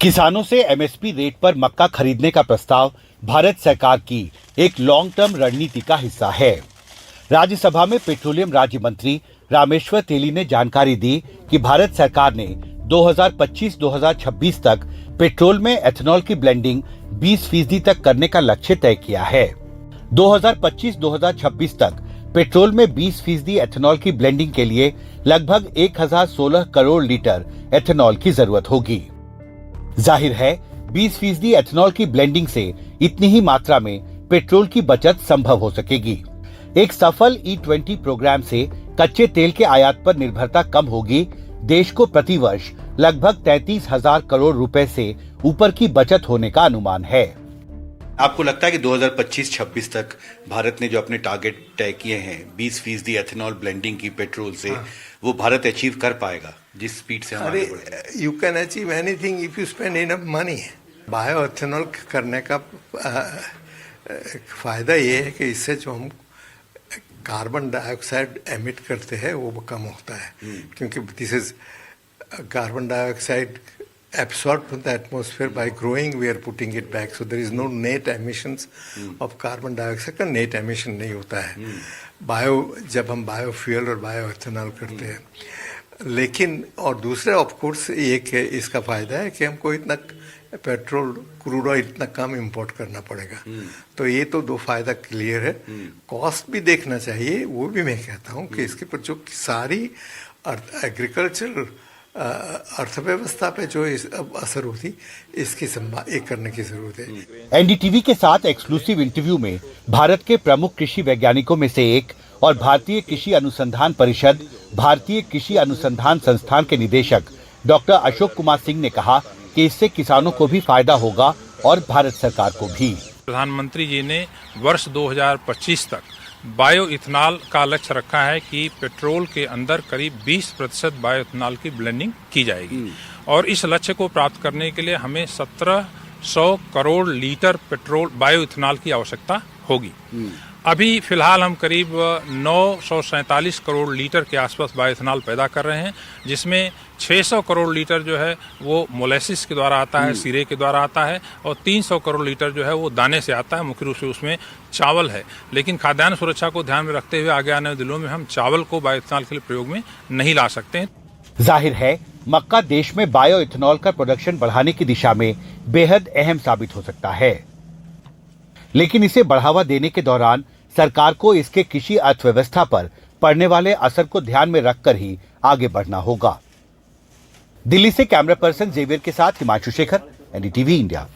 किसानों से MSP rate पर मक्का खरीदने का प्रस्ताव भारत सरकार की एक लॉन्ग टर्म रणनीति का हिस्सा है। राज्यसभा में पेट्रोलियम राज्य मंत्री रामेश्वर तेली ने जानकारी दी कि भारत सरकार ने 2025-2026 तक पेट्रोल में एथेनॉल की ब्लेंडिंग 20% तक करने का लक्ष्य तय किया है। 2025-2026 तक पेट्रोल में 20% एथेनॉल की ब्लेंडिंग के लिए लगभग 1016 करोड़ लीटर एथेनॉल की जरूरत होगी। जाहिर है 20% एथेनॉल की ब्लेंडिंग से इतनी ही मात्रा में पेट्रोल की बचत संभव हो सकेगी। एक सफल E20 प्रोग्राम से कच्चे तेल के आयात पर निर्भरता कम होगी। देश को प्रति वर्ष लगभग 33,000 करोड़ रुपए से ऊपर की बचत होने का अनुमान है। आपको लगता है कि 2025-26 तक भारत ने जो अपने टारगेट तय किए हैं 20% एथेनॉल ब्लेंडिंग की पेट्रोल से, वो भारत अचीव कर पाएगा जिस स्पीड से हमारे? You can achieve anything if you spend enough money. Bio ethanol करने का फायदा ये है कि इससे जो हम कार्बन डाइऑक्साइड एमिट करते हैं वो कम होता है, क्योंकि this is carbon dioxide absorbed from the atmosphere. By growing we are putting it back, so there is no net emissions of carbon dioxide का net emission नहीं होता है बायो, जब हम बायोफ्यूल और बायो एथेनॉल करते हैं। लेकिन और दूसरा ऑफ कोर्स एक इसका फायदा है कि हमको इतना पेट्रोल क्रूड ऑयल इतना कम इंपोर्ट करना पड़ेगा, तो ये तो दो फायदा क्लियर है। कॉस्ट भी देखना चाहिए, वो भी मैं कहता हूँ कि इसके पर जो सारी एग्रीकल्चर अर्थव्यवस्था पे जो असर होती, इसकी एक करने की जरूरत है। एनडीटीवी के साथ एक्सक्लूसिव इंटरव्यू में भारत के प्रमुख कृषि वैज्ञानिकों में से एक और भारतीय कृषि अनुसंधान परिषद, भारतीय कृषि अनुसंधान संस्थान के निदेशक डॉक्टर अशोक कुमार सिंह ने कहा कि इससे किसानों को भी फायदा होगा और भारत सरकार को भी। प्रधानमंत्री जी ने वर्ष 2025 तक बायो इथेनॉल का लक्ष्य रखा है कि पेट्रोल के अंदर करीब 20% बायो इथेनॉल की ब्लेंडिंग की जाएगी, और इस लक्ष्य को प्राप्त करने के लिए हमें 1700 crore litre petrol bio ethanol की आवश्यकता होगी। अभी फिलहाल हम करीब 947 करोड़ लीटर के आसपास बायो इथेनॉल पैदा कर रहे हैं, जिसमें 600 करोड़ लीटर जो है वो मोलेसिस के द्वारा आता है, सिरे के द्वारा आता है, और 300 करोड़ लीटर जो है वो दाने से आता है। मुख्य रूप से उसमें चावल है, लेकिन खाद्यान्न सुरक्षा को ध्यान में रखते हुए आगे आने वाले दिनों में हम चावल को बायो इथेनॉल के लिए प्रयोग में नहीं ला सकते हैं। जाहिर है मक्का देश में बायो इथेनॉल का प्रोडक्शन बढ़ाने की दिशा में बेहद अहम साबित हो सकता है, लेकिन इसे बढ़ावा देने के दौरान सरकार को इसके कृषि अर्थव्यवस्था पर पड़ने वाले असर को ध्यान में रखकर ही आगे बढ़ना होगा। दिल्ली से कैमरा पर्सन जेवियर के साथ हिमांशु शेखर, एनडीटीवी इंडिया।